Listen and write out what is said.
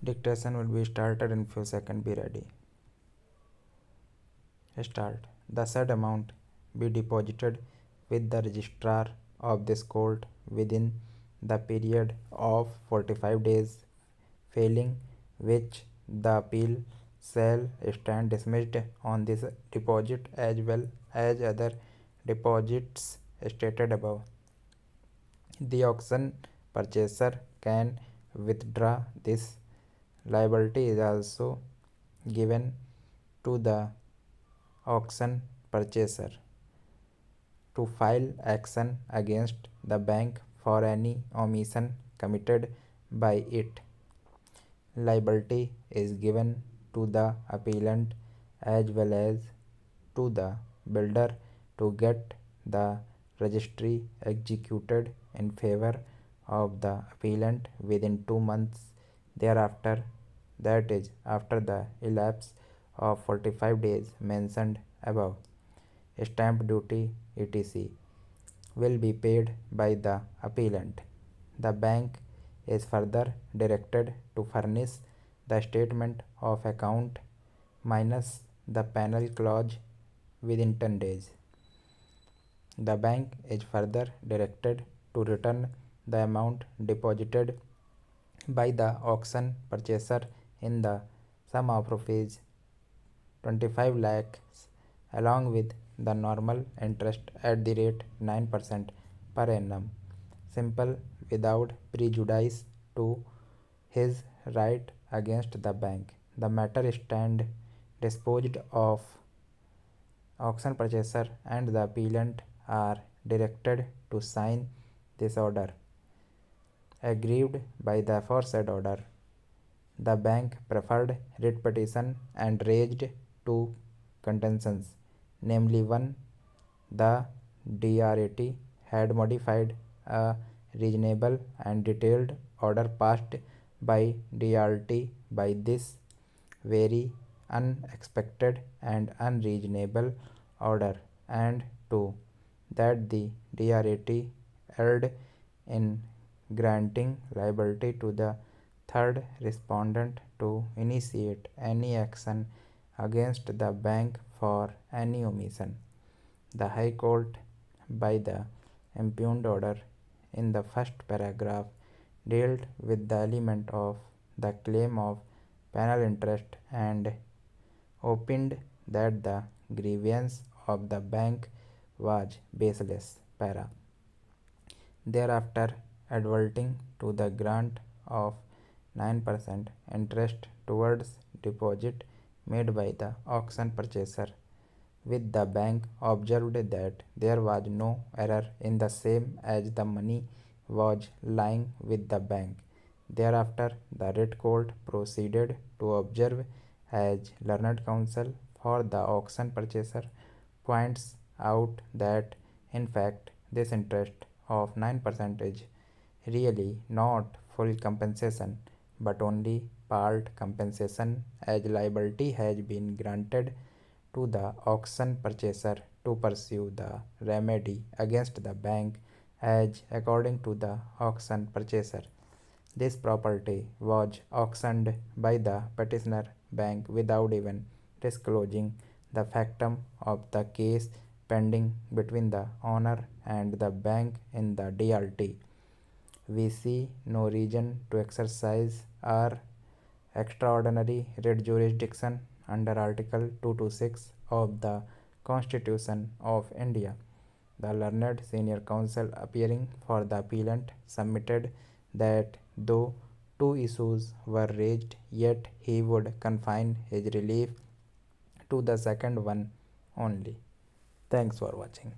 Dictation will be started in few seconds. Be ready. Start. The said amount be deposited with the registrar of this court within the period of 45 days, failing which the appeal shall stand dismissed on this deposit as well as other deposits stated above. The auction purchaser can withdraw this. Liability is also given to the auction purchaser to file action against the bank for any omission committed by it. Liability is given to the appellant as well as to the builder to get the registry executed in favor of the appellant within 2 months thereafter, that is, after the elapse of 45 days mentioned above. Stamp duty etc. will be paid by the appellant. The bank is further directed to furnish the statement of account minus the penal clause within 10 days. The bank is further directed to return the amount deposited by the auction purchaser in the sum of rupees 25 lakhs along with the normal interest at the rate 9% per annum, simple without prejudice to his right against the bank. The matter stand disposed of. Auction purchaser and the appellant are directed to sign this order. Aggrieved by the aforesaid order, the bank preferred writ petition and raised two contentions, namely 1. The DRAT had modified a reasonable and detailed order passed by DRT by this very unexpected and unreasonable order, and 2. That the DRAT erred in granting liability to the third respondent to initiate any action against the bank for any omission. The High Court, by the impugned order in the first paragraph, dealt with the element of the claim of penal interest and opined that the grievance of the bank was baseless. Thereafter, adverting to the grant of 9% interest towards deposit made by the auction purchaser with the bank, observed that there was no error in the same as the money was lying with the bank. Thereafter, the writ court proceeded to observe as learned counsel for the auction purchaser points out that in fact this interest of 9% is really not full compensation but only part compensation, as liability has been granted to the auction purchaser to pursue the remedy against the bank as according to the auction purchaser. This property was auctioned by the petitioner bank without even disclosing the factum of the case pending between the owner and the bank in the DRT. We see no reason to exercise our extraordinary writ jurisdiction under Article 226 of the Constitution of India. The learned senior counsel appearing for the appellant submitted that though two issues were raised, yet he would confine his relief to the second one only. Thanks for watching.